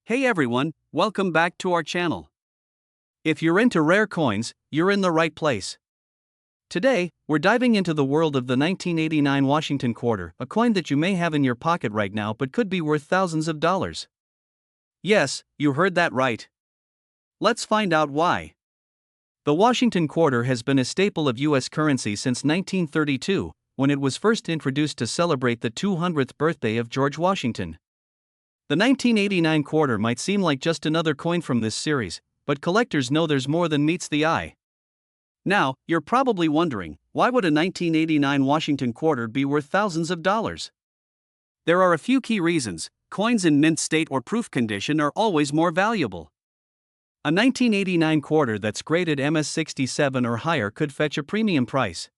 Hey everyone, welcome back to our channel. If you're into rare coins, you're in the right place. Today, we're diving into the world of the 1989 Washington quarter, a coin that you may have in your pocket right now but could be worth thousands of dollars. Yes, you heard that right. Let's find out why. The Washington quarter has been a staple of U.S. currency since 1932, when it was first introduced to celebrate the 200th birthday of George Washington. The 1989 quarter might seem like just another coin from this series, but collectors know there's more than meets the eye. Now, you're probably wondering, why would a 1989 Washington quarter be worth thousands of dollars? There are a few key reasons. Coins in mint state or proof condition are always more valuable. A 1989 quarter that's graded MS67 or higher could fetch a premium price.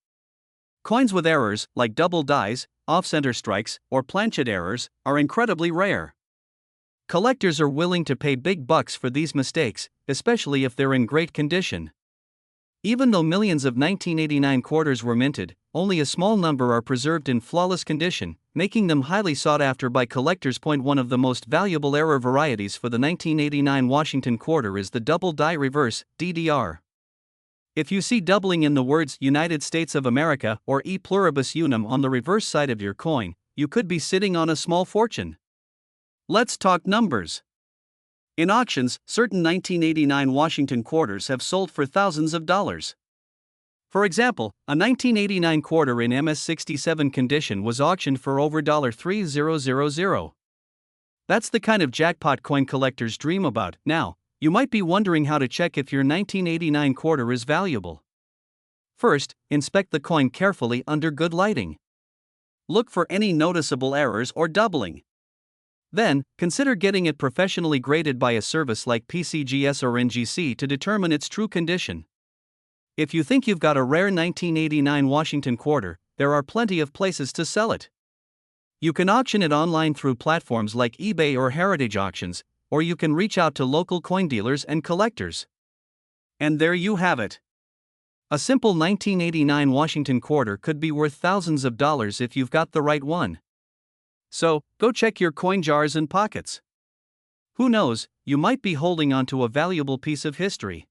Coins with errors, like double dies, off-center strikes, or planchet errors, are incredibly rare. Collectors are willing to pay big bucks for these mistakes, especially if they're in great condition. Even though millions of 1989 quarters were minted, only a small number are preserved in flawless condition, making them highly sought after by collectors. One of the most valuable error varieties for the 1989 Washington quarter is the double die reverse, DDR. If you see doubling in the words United States of America or E pluribus unum on the reverse side of your coin, you could be sitting on a small fortune. Let's talk numbers. In auctions, certain 1989 Washington quarters have sold for thousands of dollars. For example, a 1989 quarter in MS67 condition was auctioned for over $3,000. That's the kind of jackpot coin collectors dream about. Now, you might be wondering how to check if your 1989 quarter is valuable. First, inspect the coin carefully under good lighting. Look for any noticeable errors or doubling. Then, consider getting it professionally graded by a service like PCGS or NGC to determine its true condition. If you think you've got a rare 1989 Washington quarter, there are plenty of places to sell it. You can auction it online through platforms like eBay or Heritage Auctions, or you can reach out to local coin dealers and collectors. And there you have it. A simple 1989 Washington quarter could be worth thousands of dollars if you've got the right one. So, go check your coin jars and pockets. Who knows, you might be holding onto a valuable piece of history.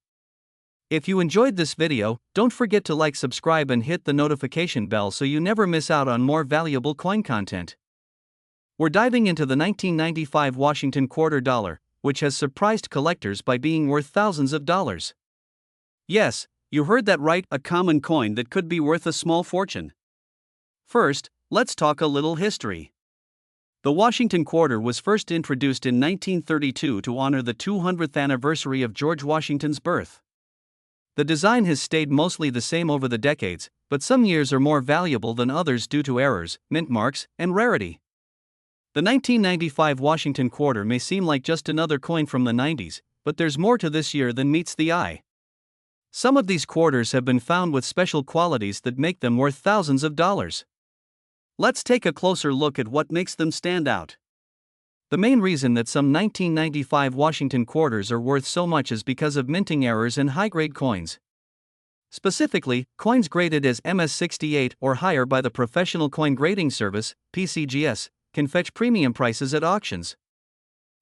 If you enjoyed this video, don't forget to like, subscribe and hit the notification bell so you never miss out on more valuable coin content. We're diving into the 1995 Washington quarter dollar, which has surprised collectors by being worth thousands of dollars. Yes, you heard that right, a common coin that could be worth a small fortune. First, let's talk a little history. The Washington quarter was first introduced in 1932 to honor the 200th anniversary of George Washington's birth. The design has stayed mostly the same over the decades, but some years are more valuable than others due to errors, mint marks, and rarity. The 1995 Washington quarter may seem like just another coin from the 90s, but there's more to this year than meets the eye. Some of these quarters have been found with special qualities that make them worth thousands of dollars. Let's take a closer look at what makes them stand out. The main reason that some 1995 Washington quarters are worth so much is because of minting errors in high-grade coins. Specifically, coins graded as MS68 or higher by the Professional Coin Grading Service, PCGS, can fetch premium prices at auctions.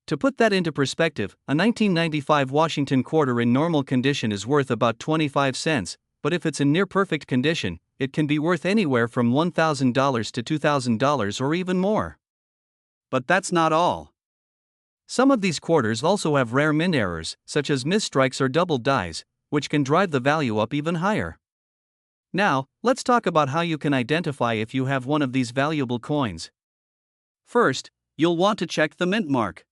To put that into perspective, a 1995 Washington quarter in normal condition is worth about 25 cents, but if it's in near-perfect condition, it can be worth anywhere from $1,000 to $2,000 or even more. But that's not all. Some of these quarters also have rare mint errors, such as misstrikes or double dies, which can drive the value up even higher. Now, let's talk about how you can identify if you have one of these valuable coins. First, you'll want to check the mint mark.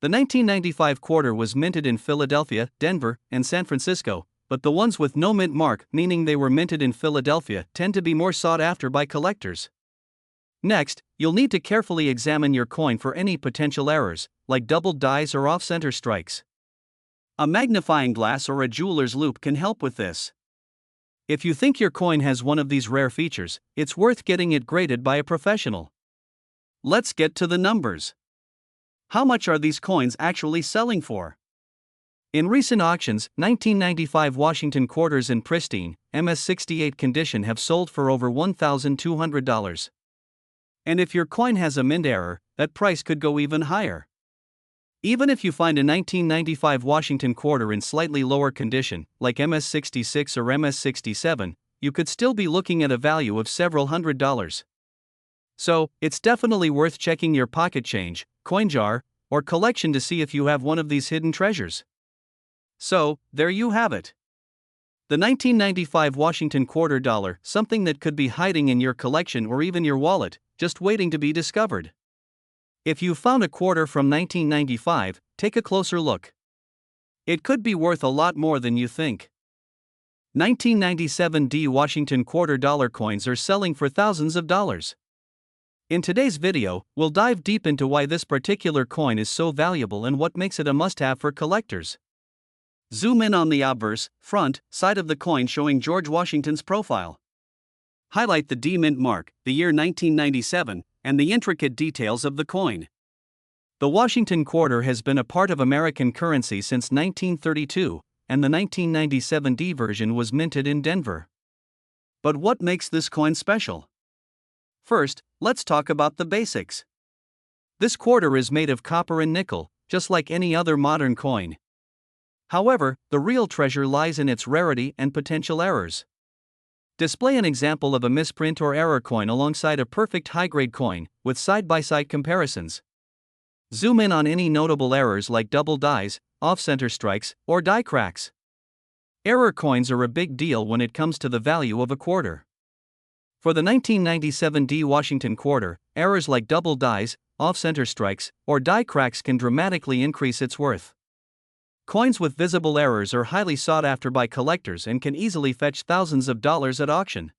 The 1995 quarter was minted in Philadelphia, Denver, and San Francisco, but the ones with no mint mark, meaning they were minted in Philadelphia, tend to be more sought after by collectors. Next, you'll need to carefully examine your coin for any potential errors, like double dies or off-center strikes. A magnifying glass or a jeweler's loupe can help with this. If you think your coin has one of these rare features, it's worth getting it graded by a professional. Let's get to the numbers. How much are these coins actually selling for? In recent auctions, 1995 Washington quarters in pristine, MS68 condition have sold for over $1,200. And if your coin has a mint error, that price could go even higher. Even if you find a 1995 Washington quarter in slightly lower condition, like MS-66 or MS-67, you could still be looking at a value of several $100s. So, it's definitely worth checking your pocket change, coin jar, or collection to see if you have one of these hidden treasures. So, there you have it. The 1995 Washington quarter dollar, something that could be hiding in your collection or even your wallet, just waiting to be discovered. If you found a quarter from 1995, take a closer look. It could be worth a lot more than you think. 1997 Washington quarter dollar coins are selling for thousands of dollars. In today's video, we'll dive deep into why this particular coin is so valuable and what makes it a must-have for collectors. Zoom in on the obverse, front, side of the coin showing George Washington's profile. Highlight the D mint mark, the year 1997, and the intricate details of the coin. The Washington quarter has been a part of American currency since 1932, and the 1997 D version was minted in Denver. But what makes this coin special? First, let's talk about the basics. This quarter is made of copper and nickel, just like any other modern coin. However, the real treasure lies in its rarity and potential errors. Display an example of a misprint or error coin alongside a perfect high-grade coin, with side-by-side comparisons. Zoom in on any notable errors like double dies, off-center strikes, or die cracks. Error coins are a big deal when it comes to the value of a quarter. For the 1997 D Washington quarter, errors like double dies, off-center strikes, or die cracks can dramatically increase its worth. Coins with visible errors are highly sought after by collectors and can easily fetch thousands of dollars at auction.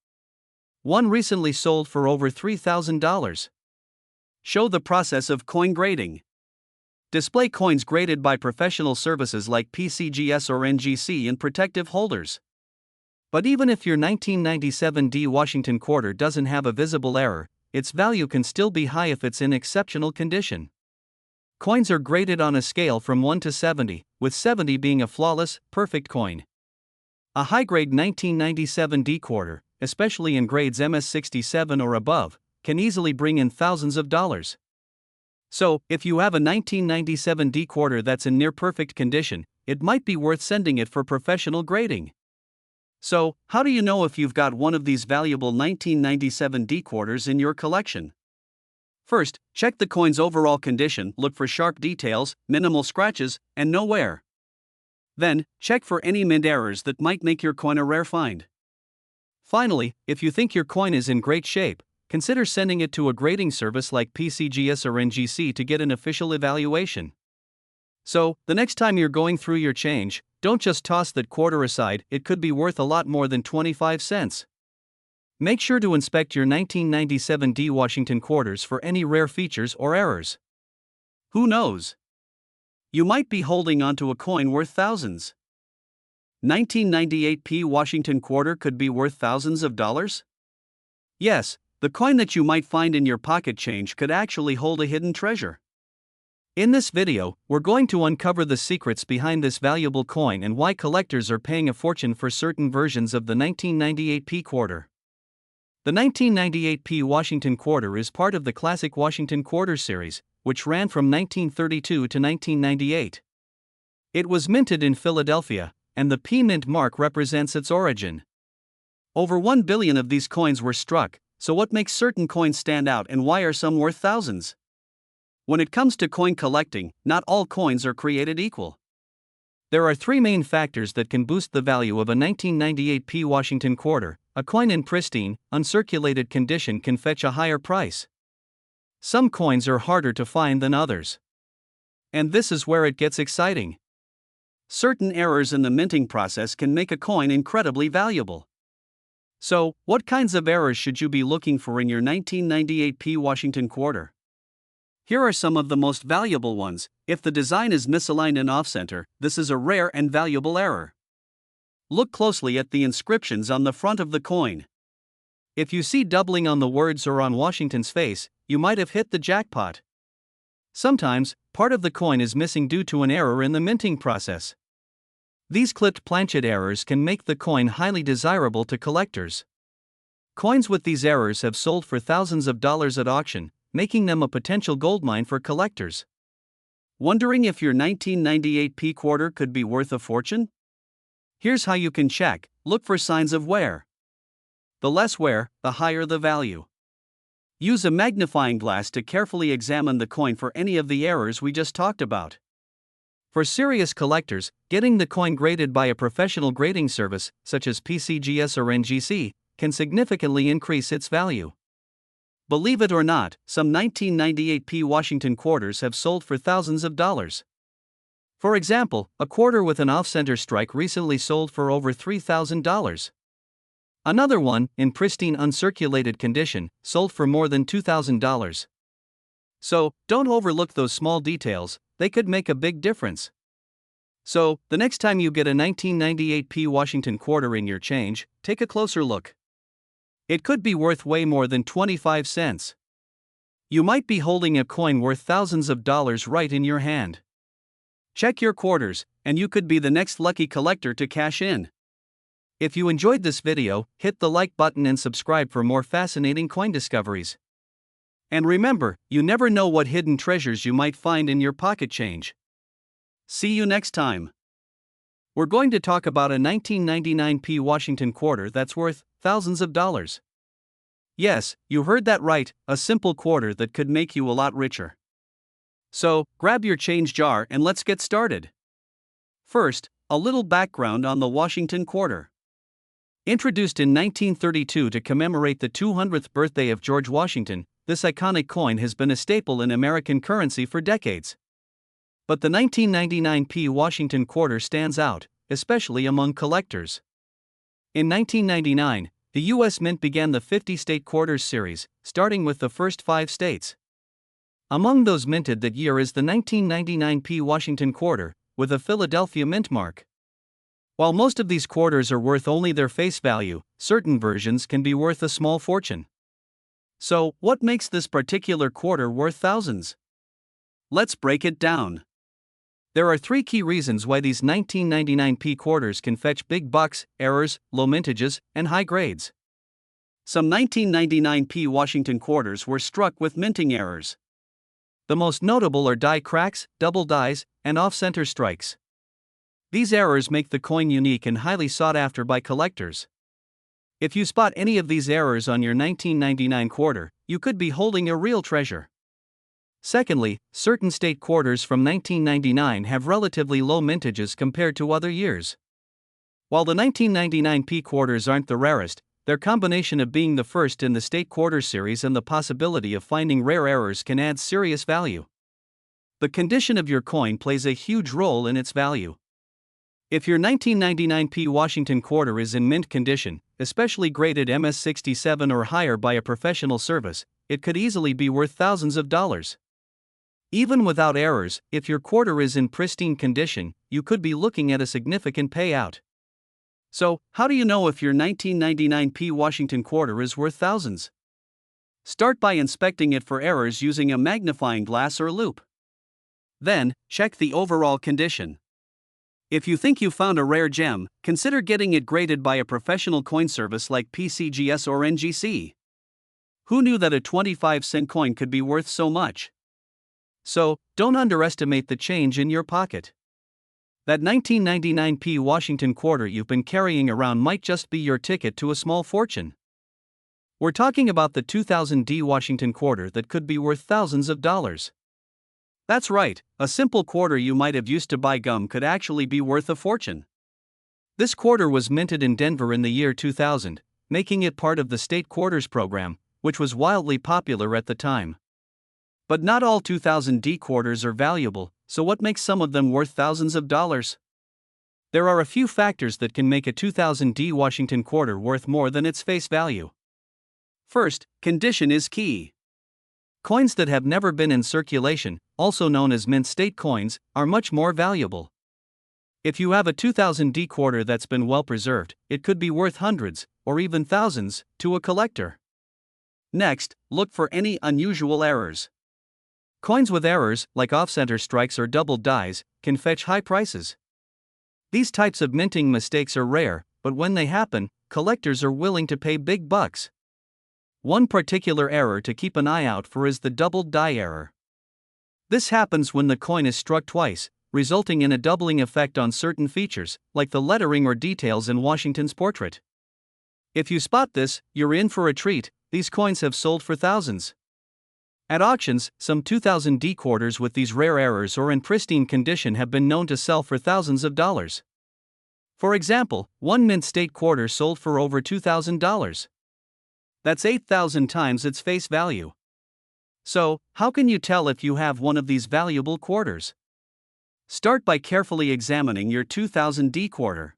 One recently sold for over $3,000. Show the process of coin grading. Display coins graded by professional services like PCGS or NGC in protective holders. But even if your 1997 D Washington quarter doesn't have a visible error, its value can still be high if it's in exceptional condition. Coins are graded on a scale from 1 to 70, with 70 being a flawless, perfect coin. A high-grade 1997 D quarter, especially in grades MS-67 or above, can easily bring in thousands of dollars. So, if you have a 1997 D quarter that's in near-perfect condition, it might be worth sending it for professional grading. So, how do you know if you've got one of these valuable 1997 D quarters in your collection? First, check the coin's overall condition, look for sharp details, minimal scratches, and no wear. Then, check for any mint errors that might make your coin a rare find. Finally, if you think your coin is in great shape, consider sending it to a grading service like PCGS or NGC to get an official evaluation. So, the next time you're going through your change, don't just toss that quarter aside, it could be worth a lot more than 25 cents. Make sure to inspect your 1997 D Washington quarters for any rare features or errors. Who knows? You might be holding onto a coin worth thousands. 1998 P Washington quarter could be worth thousands of dollars? Yes, the coin that you might find in your pocket change could actually hold a hidden treasure. In this video, we're going to uncover the secrets behind this valuable coin and why collectors are paying a fortune for certain versions of the 1998 P quarter. The 1998 P Washington quarter is part of the classic Washington quarter series, which ran from 1932 to 1998. It was minted in Philadelphia, and the P mint mark represents its origin. Over 1 billion of these coins were struck, so what makes certain coins stand out and why are some worth thousands? When it comes to coin collecting, not all coins are created equal. There are three main factors that can boost the value of a 1998 P Washington quarter. A coin in pristine, uncirculated condition can fetch a higher price. Some coins are harder to find than others. And this is where it gets exciting. Certain errors in the minting process can make a coin incredibly valuable. So, what kinds of errors should you be looking for in your 1998 P Washington quarter? Here are some of the most valuable ones. If the design is misaligned and off-center, this is a rare and valuable error. Look closely at the inscriptions on the front of the coin. If you see doubling on the words or on Washington's face, you might have hit the jackpot. Sometimes, part of the coin is missing due to an error in the minting process. These clipped planchet errors can make the coin highly desirable to collectors. Coins with these errors have sold for thousands of dollars at auction, making them a potential goldmine for collectors. Wondering if your 1998 P quarter could be worth a fortune? Here's how you can check. Look for signs of wear. The less wear, the higher the value. Use a magnifying glass to carefully examine the coin for any of the errors we just talked about. For serious collectors, getting the coin graded by a professional grading service, such as PCGS or NGC, can significantly increase its value. Believe it or not, some 1998 P Washington quarters have sold for thousands of dollars. For example, a quarter with an off-center strike recently sold for over $3,000. Another one, in pristine uncirculated condition, sold for more than $2,000. So, don't overlook those small details, they could make a big difference. So, the next time you get a 1998 P Washington quarter in your change, take a closer look. It could be worth way more than 25 cents. You might be holding a coin worth thousands of dollars right in your hand. Check your quarters, and you could be the next lucky collector to cash in. If you enjoyed this video, hit the like button and subscribe for more fascinating coin discoveries. And remember, you never know what hidden treasures you might find in your pocket change. See you next time. We're going to talk about a 1999 P Washington quarter that's worth thousands of dollars. Yes, you heard that right, a simple quarter that could make you a lot richer. So, grab your change jar and let's get started. First, a little background on the Washington quarter. Introduced in 1932 to commemorate the 200th birthday of George Washington, this iconic coin has been a staple in American currency for decades. But the 1999 P Washington quarter stands out, especially among collectors. In 1999, the U.S. Mint began the 50-state quarters series, starting with the first 5 states. Among those minted that year is the 1999 P Washington quarter, with a Philadelphia mint mark. While most of these quarters are worth only their face value, certain versions can be worth a small fortune. So, what makes this particular quarter worth thousands? Let's break it down. There are 3 key reasons why these 1999 P quarters can fetch big bucks: errors, low mintages, and high grades. Some 1999 P Washington quarters were struck with minting errors. The most notable are die cracks, double dies, and off-center strikes. These errors make the coin unique and highly sought after by collectors. If you spot any of these errors on your 1999 quarter, you could be holding a real treasure. Secondly, certain state quarters from 1999 have relatively low mintages compared to other years. While the 1999 P quarters aren't the rarest, their combination of being the first in the state quarter series and the possibility of finding rare errors can add serious value. The condition of your coin plays a huge role in its value. If your 1999 P Washington quarter is in mint condition, especially graded MS67 or higher by a professional service, it could easily be worth thousands of dollars. Even without errors, if your quarter is in pristine condition, you could be looking at a significant payout. So, how do you know if your 1999 P Washington quarter is worth thousands? Start by inspecting it for errors using a magnifying glass or loupe. Then, check the overall condition. If you think you found a rare gem, consider getting it graded by a professional coin service like PCGS or NGC. Who knew that a 25-cent coin could be worth so much? So, don't underestimate the change in your pocket. That 1999 P Washington quarter you've been carrying around might just be your ticket to a small fortune. We're talking about the 2000 D Washington quarter that could be worth thousands of dollars. That's right, a simple quarter you might have used to buy gum could actually be worth a fortune. This quarter was minted in Denver in the year 2000, making it part of the state quarters program, which was wildly popular at the time. But not all 2000 D quarters are valuable, so what makes some of them worth thousands of dollars? There are a few factors that can make a 2000 D Washington quarter worth more than its face value. First, condition is key. Coins that have never been in circulation, also known as mint state coins, are much more valuable. If you have a 2000 D quarter that's been well preserved, it could be worth hundreds, or even thousands, to a collector. Next, look for any unusual errors. Coins with errors, like off-center strikes or double dies, can fetch high prices. These types of minting mistakes are rare, but when they happen, collectors are willing to pay big bucks. One particular error to keep an eye out for is the double die error. This happens when the coin is struck twice, resulting in a doubling effect on certain features, like the lettering or details in Washington's portrait. If you spot this, you're in for a treat. These coins have sold for thousands. At auctions, some 2000 D quarters with these rare errors or in pristine condition have been known to sell for thousands of dollars. For example, one mint state quarter sold for over $2,000. That's 8,000 times its face value. So, how can you tell if you have one of these valuable quarters? Start by carefully examining your 2000 D quarter.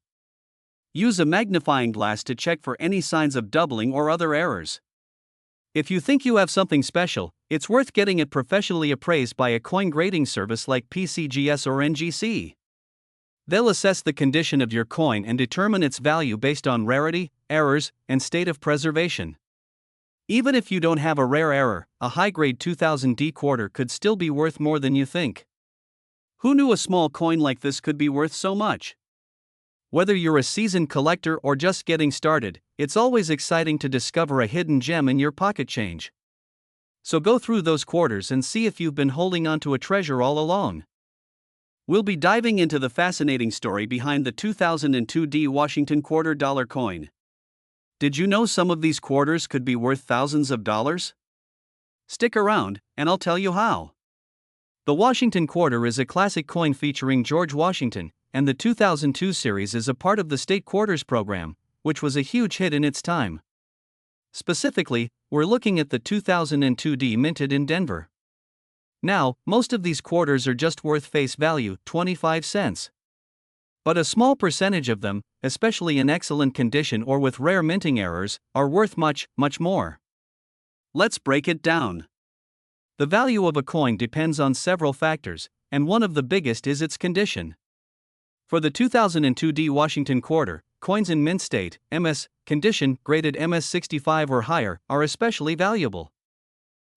Use a magnifying glass to check for any signs of doubling or other errors. If you think you have something special, it's worth getting it professionally appraised by a coin grading service like PCGS or NGC. They'll assess the condition of your coin and determine its value based on rarity, errors, and state of preservation. Even if you don't have a rare error, a high-grade 2000 D quarter could still be worth more than you think. Who knew a small coin like this could be worth so much? Whether you're a seasoned collector or just getting started, it's always exciting to discover a hidden gem in your pocket change. So go through those quarters and see if you've been holding onto a treasure all along. We'll be diving into the fascinating story behind the 2002 D Washington quarter dollar coin. Did you know some of these quarters could be worth thousands of dollars? Stick around, and I'll tell you how. The Washington quarter is a classic coin featuring George Washington, and the 2002 series is a part of the State Quarters program, which was a huge hit in its time. Specifically, we're looking at the 2002 D minted in Denver. Now, most of these quarters are just worth face value, 25 cents. But a small percentage of them, especially in excellent condition or with rare minting errors, are worth much, much more. Let's break it down. The value of a coin depends on several factors, and one of the biggest is its condition. For the 2002 D Washington quarter, coins in mint state, MS, condition, graded MS 65 or higher, are especially valuable.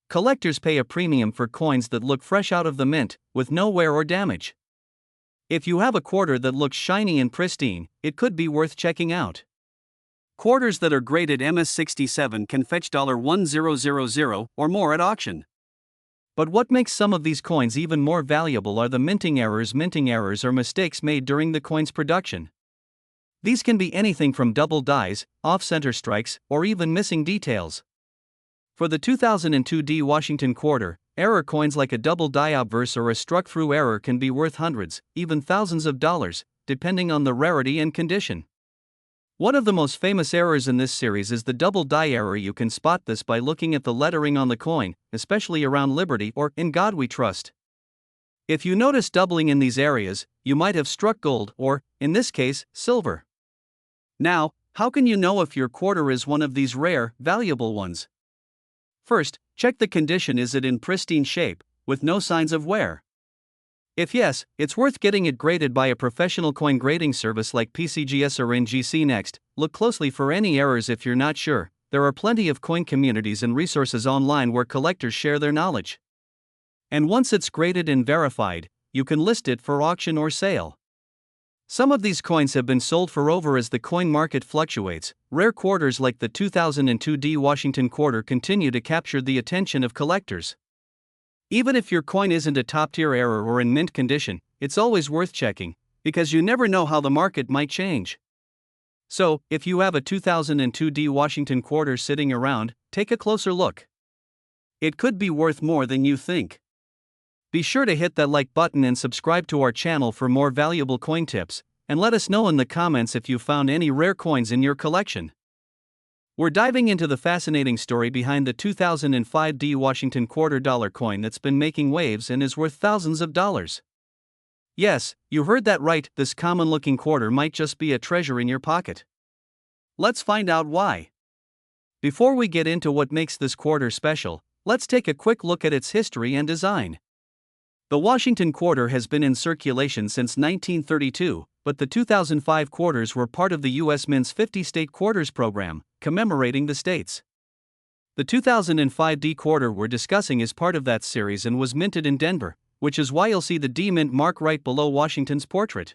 Collectors pay a premium for coins that look fresh out of the mint, with no wear or damage. If you have a quarter that looks shiny and pristine, it could be worth checking out. Quarters that are graded MS 67 can fetch $1,000 or more at auction. But what makes some of these coins even more valuable are the minting errors. Minting errors are mistakes made during the coin's production. These can be anything from double dies, off-center strikes, or even missing details. For the 2002 D Washington quarter, error coins like a double die obverse or a struck-through error can be worth hundreds, even thousands of dollars, depending on the rarity and condition. One of the most famous errors in this series is the double die error. You can spot this by looking at the lettering on the coin, especially around Liberty or In God We Trust. If you notice doubling in these areas, you might have struck gold or, in this case, silver. Now, how can you know if your quarter is one of these rare, valuable ones? First, check the condition. Is it in pristine shape, with no signs of wear? If yes, it's worth getting it graded by a professional coin grading service like PCGS or NGC. Next, look closely for any errors. If you're not sure, there are plenty of coin communities and resources online where collectors share their knowledge. And once it's graded and verified, you can list it for auction or sale. Some of these coins have been sold for over as the coin market fluctuates. Rare quarters like the 2002 D Washington quarter continue to capture the attention of collectors. Even if your coin isn't a top-tier error or in mint condition, it's always worth checking, because you never know how the market might change. So, if you have a 2002 D Washington quarter sitting around, take a closer look. It could be worth more than you think. Be sure to hit that like button and subscribe to our channel for more valuable coin tips, and let us know in the comments if you found any rare coins in your collection. We're diving into the fascinating story behind the 2005 D Washington quarter dollar coin that's been making waves and is worth thousands of dollars. Yes, you heard that right, this common-looking quarter might just be a treasure in your pocket. Let's find out why. Before we get into what makes this quarter special, let's take a quick look at its history and design. The Washington quarter has been in circulation since 1932, but the 2005 quarters were part of the U.S. Mint's 50 State Quarters program, commemorating the states. The 2005 D quarter we're discussing is part of that series and was minted in Denver, which is why you'll see the D Mint mark right below Washington's portrait.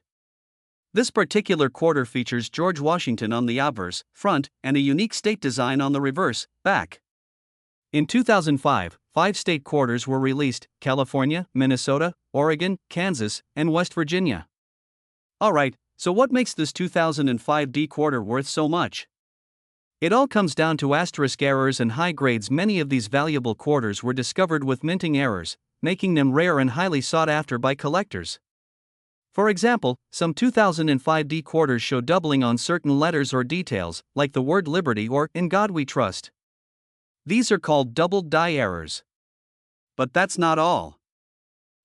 This particular quarter features George Washington on the obverse, front, and a unique state design on the reverse, back. In 2005, 5 state quarters were released: California, Minnesota, Oregon, Kansas, and West Virginia. Alright, so what makes this 2005 D quarter worth so much? It all comes down to asterisk errors and high grades. Many of these valuable quarters were discovered with minting errors, making them rare and highly sought after by collectors. For example, some 2005 D quarters show doubling on certain letters or details, like the word liberty or in God we trust. These are called doubled die errors. But that's not all.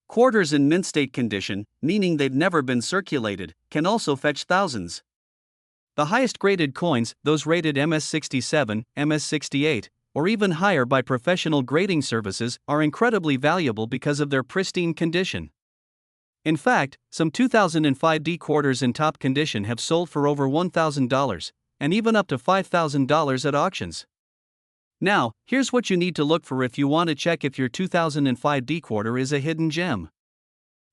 Quarters in mint state condition, meaning they've never been circulated, can also fetch thousands. The highest graded coins, those rated MS67, MS68, or even higher by professional grading services, are incredibly valuable because of their pristine condition. In fact, some 2005 D quarters in top condition have sold for over $1,000, and even up to $5,000 at auctions. Now, here's what you need to look for if you want to check if your 2005 D quarter is a hidden gem.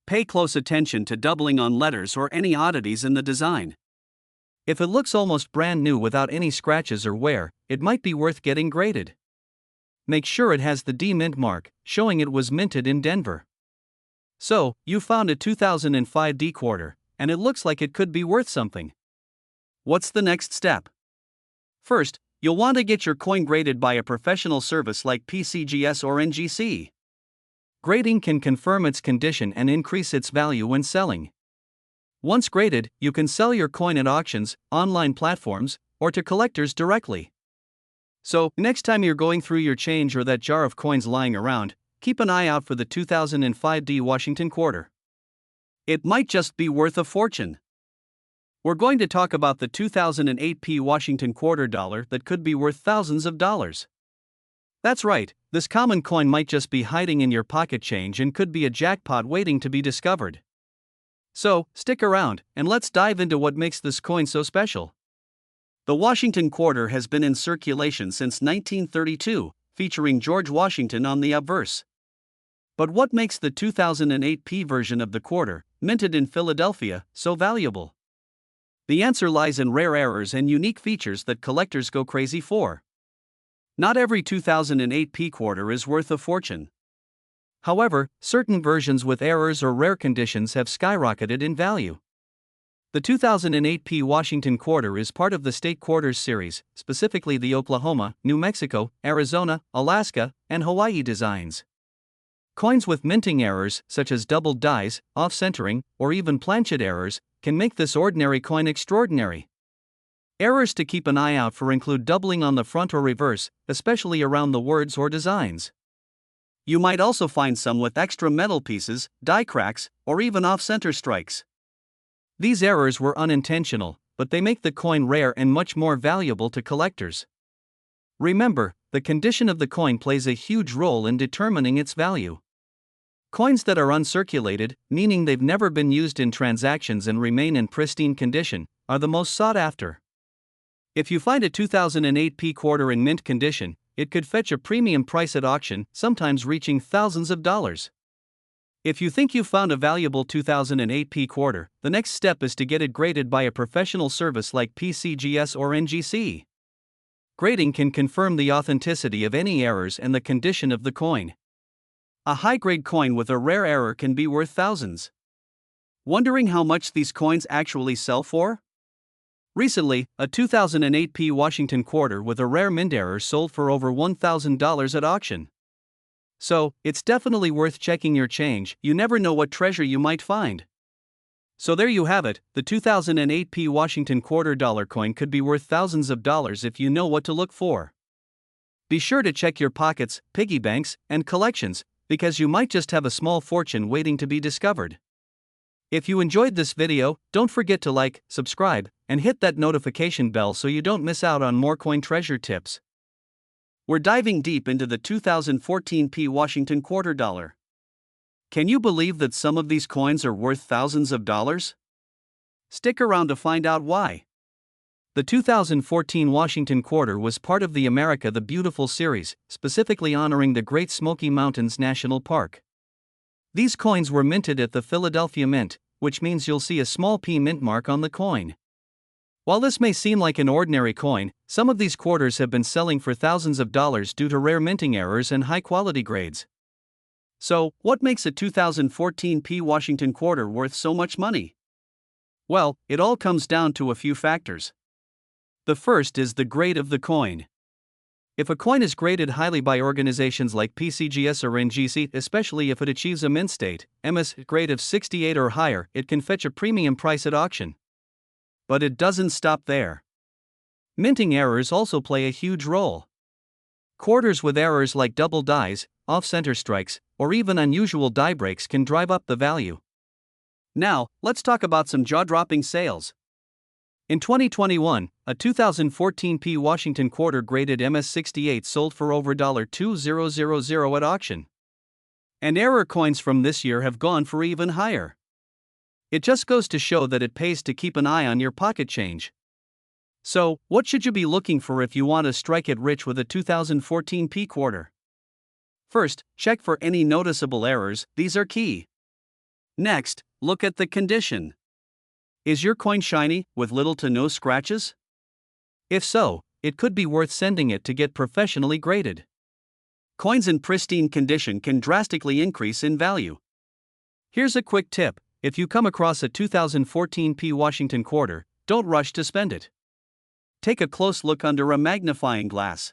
Pay close attention to doubling on letters or any oddities in the design. If it looks almost brand new without any scratches or wear, it might be worth getting graded. Make sure it has the D mint mark, showing it was minted in Denver. So, you found a 2005 D quarter, and it looks like it could be worth something. What's the next step? First, you'll want to get your coin graded by a professional service like PCGS or NGC. Grading can confirm its condition and increase its value when selling. Once graded, you can sell your coin at auctions, online platforms, or to collectors directly. So, next time you're going through your change or that jar of coins lying around, keep an eye out for the 2005 D Washington quarter. It might just be worth a fortune. We're going to talk about the 2008 P Washington quarter dollar that could be worth thousands of dollars. That's right, this common coin might just be hiding in your pocket change and could be a jackpot waiting to be discovered. So, stick around, and let's dive into what makes this coin so special. The Washington quarter has been in circulation since 1932, featuring George Washington on the obverse. But what makes the 2008 P version of the quarter, minted in Philadelphia, so valuable? The answer lies in rare errors and unique features that collectors go crazy for. Not every 2008 P quarter is worth a fortune. However, certain versions with errors or rare conditions have skyrocketed in value. The 2008 P Washington quarter is part of the State Quarters series, specifically the Oklahoma, New Mexico, Arizona, Alaska, and Hawaii designs. Coins with minting errors, such as doubled dies, off-centering, or even planchet errors, can make this ordinary coin extraordinary. Errors to keep an eye out for include doubling on the front or reverse, especially around the words or designs. You might also find some with extra metal pieces, die cracks, or even off-center strikes. These errors were unintentional, but they make the coin rare and much more valuable to collectors. Remember, the condition of the coin plays a huge role in determining its value. Coins that are uncirculated, meaning they've never been used in transactions and remain in pristine condition, are the most sought after. If you find a 2008 P quarter in mint condition, it could fetch a premium price at auction, sometimes reaching thousands of dollars. If you think you've found a valuable 2008 P quarter, the next step is to get it graded by a professional service like PCGS or NGC. Grading can confirm the authenticity of any errors and the condition of the coin. A high-grade coin with a rare error can be worth thousands. Wondering how much these coins actually sell for? Recently, a 2008 P Washington quarter with a rare mint error sold for over $1,000 at auction. So, it's definitely worth checking your change. You never know what treasure you might find. So there you have it, the 2008 P Washington quarter dollar coin could be worth thousands of dollars if you know what to look for. Be sure to check your pockets, piggy banks, and collections, because you might just have a small fortune waiting to be discovered. If you enjoyed this video, don't forget to like, subscribe, and hit that notification bell so you don't miss out on more coin treasure tips. We're diving deep into the 2014 P Washington quarter dollar. Can you believe that some of these coins are worth thousands of dollars? Stick around to find out why. The 2014 Washington quarter was part of the America the Beautiful series, specifically honoring the Great Smoky Mountains National Park. These coins were minted at the Philadelphia Mint, which means you'll see a small P mint mark on the coin. While this may seem like an ordinary coin, some of these quarters have been selling for thousands of dollars due to rare minting errors and high-quality grades. So, what makes a 2014 P Washington quarter worth so much money? Well, it all comes down to a few factors. The first is the grade of the coin. If a coin is graded highly by organizations like PCGS or NGC, especially if it achieves a mint state, MS grade of 68 or higher, it can fetch a premium price at auction. But it doesn't stop there. Minting errors also play a huge role. Quarters with errors like double dies, off-center strikes, or even unusual die breaks can drive up the value. Now, let's talk about some jaw-dropping sales. In 2021, a 2014 P Washington quarter graded MS68 sold for over $2,000 at auction. And error coins from this year have gone for even higher. It just goes to show that it pays to keep an eye on your pocket change. So, what should you be looking for if you want to strike it rich with a 2014 P quarter? First, check for any noticeable errors, these are key. Next, look at the condition. Is your coin shiny, with little to no scratches? If so, it could be worth sending it to get professionally graded. Coins in pristine condition can drastically increase in value. Here's a quick tip: if you come across a 2014 P Washington quarter, don't rush to spend it. Take a close look under a magnifying glass.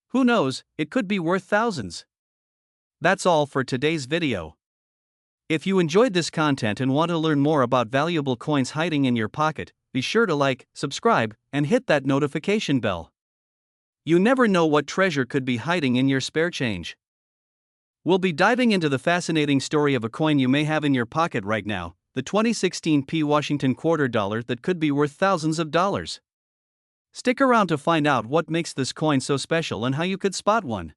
Who knows, it could be worth thousands. That's all for today's video. If you enjoyed this content and want to learn more about valuable coins hiding in your pocket, be sure to like, subscribe, and hit that notification bell. You never know what treasure could be hiding in your spare change. We'll be diving into the fascinating story of a coin you may have in your pocket right now, the 2016 P Washington quarter dollar that could be worth thousands of dollars. Stick around to find out what makes this coin so special and how you could spot one.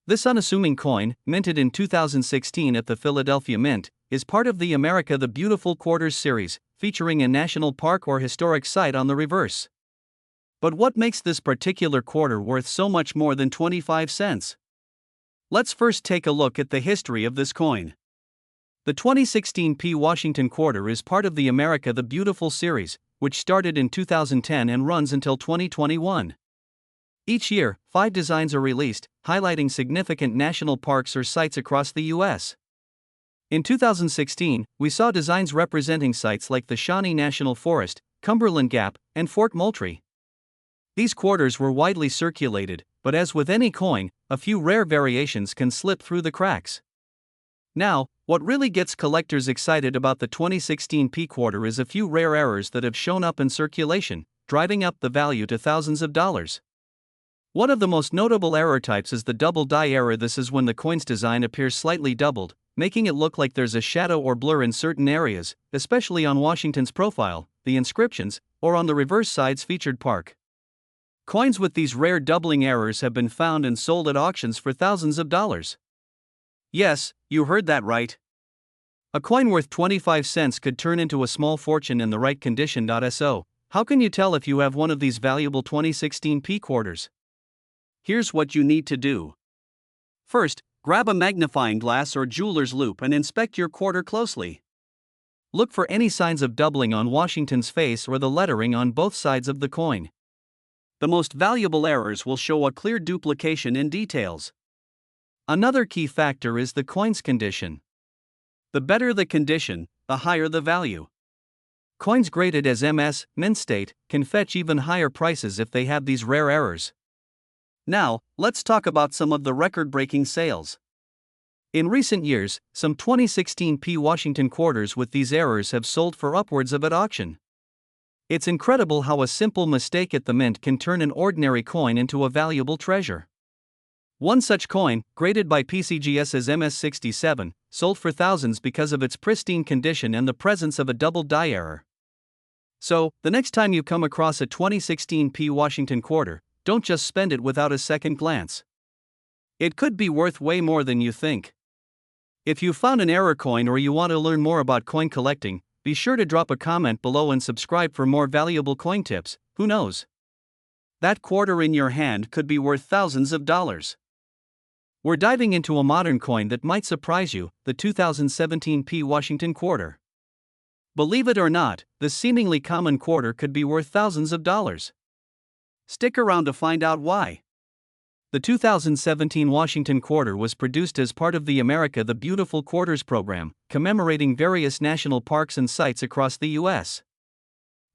This unassuming coin, minted in 2016 at the Philadelphia Mint, is part of the America the Beautiful Quarters series, featuring a national park or historic site on the reverse. But what makes this particular quarter worth so much more than 25 cents? Let's first take a look at the history of this coin. The 2016 P Washington quarter is part of the America the Beautiful series, which started in 2010 and runs until 2021. Each year, 5 designs are released, highlighting significant national parks or sites across the U.S. In 2016, we saw designs representing sites like the Shawnee National Forest, Cumberland Gap, and Fort Moultrie. These quarters were widely circulated, but as with any coin, a few rare variations can slip through the cracks. Now, what really gets collectors excited about the 2016 P quarter is a few rare errors that have shown up in circulation, driving up the value to thousands of dollars. One of the most notable error types is the double die error. This is when the coin's design appears slightly doubled, making it look like there's a shadow or blur in certain areas, especially on Washington's profile, the inscriptions, or on the reverse side's featured park. Coins with these rare doubling errors have been found and sold at auctions for thousands of dollars. Yes, you heard that right. A coin worth 25 cents could turn into a small fortune in the right condition. So, how can you tell if you have one of these valuable 2016 P quarters? Here's what you need to do. First, grab a magnifying glass or jeweler's loupe and inspect your quarter closely. Look for any signs of doubling on Washington's face or the lettering on both sides of the coin. The most valuable errors will show a clear duplication in details. Another key factor is the coin's condition. The better the condition, the higher the value. Coins graded as MS, mint state, can fetch even higher prices if they have these rare errors. Now, let's talk about some of the record-breaking sales. In recent years, some 2016 P Washington quarters with these errors have sold for upwards of at auction. It's incredible how a simple mistake at the mint can turn an ordinary coin into a valuable treasure. One such coin, graded by PCGS as MS67, sold for thousands because of its pristine condition and the presence of a double die error. So, the next time you come across a 2016 P Washington quarter, don't just spend it without a second glance. It could be worth way more than you think. If you found an error coin or you want to learn more about coin collecting, be sure to drop a comment below and subscribe for more valuable coin tips. Who knows? That quarter in your hand could be worth thousands of dollars. We're diving into a modern coin that might surprise you, the 2017 P Washington quarter. Believe it or not, the seemingly common quarter could be worth thousands of dollars. Stick around to find out why. The 2017 Washington Quarter was produced as part of the America the Beautiful Quarters program, commemorating various national parks and sites across the U.S.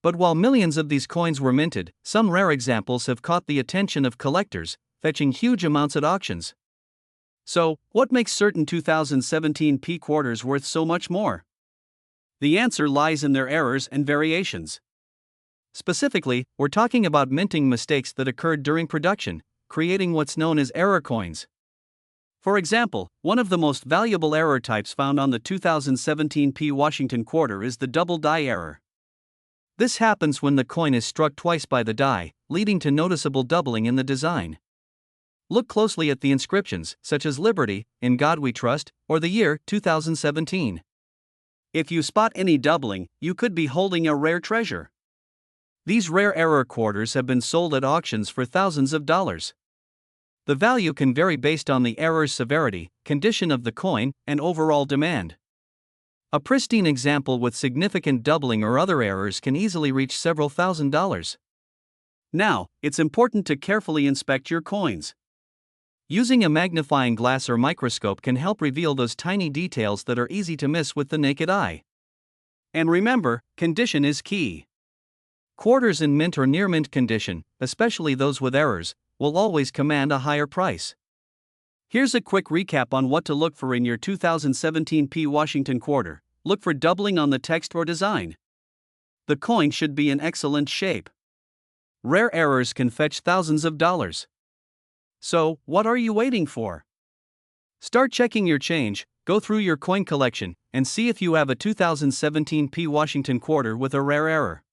But while millions of these coins were minted, some rare examples have caught the attention of collectors, fetching huge amounts at auctions. So, what makes certain 2017 P quarters worth so much more? The answer lies in their errors and variations. Specifically, we're talking about minting mistakes that occurred during production, creating what's known as error coins. For example, one of the most valuable error types found on the 2017 P Washington Quarter is the double die error. This happens when the coin is struck twice by the die, leading to noticeable doubling in the design. Look closely at the inscriptions, such as Liberty, In God We Trust, or the year 2017. If you spot any doubling, you could be holding a rare treasure. These rare error quarters have been sold at auctions for thousands of dollars. The value can vary based on the error's severity, condition of the coin, and overall demand. A pristine example with significant doubling or other errors can easily reach several $1,000s. Now, it's important to carefully inspect your coins. Using a magnifying glass or microscope can help reveal those tiny details that are easy to miss with the naked eye. And remember, condition is key. Quarters in mint or near mint condition, especially those with errors, will always command a higher price. Here's a quick recap on what to look for in your 2017 P Washington Quarter. Look for doubling on the text or design. The coin should be in excellent shape. Rare errors can fetch thousands of dollars. So, what are you waiting for? Start checking your change, go through your coin collection, and see if you have a 2017 P Washington Quarter with a rare error.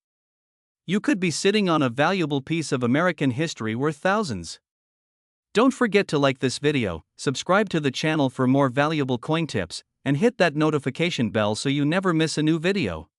You could be sitting on a valuable piece of American history worth thousands. Don't forget to like this video, subscribe to the channel for more valuable coin tips, and hit that notification bell so you never miss a new video.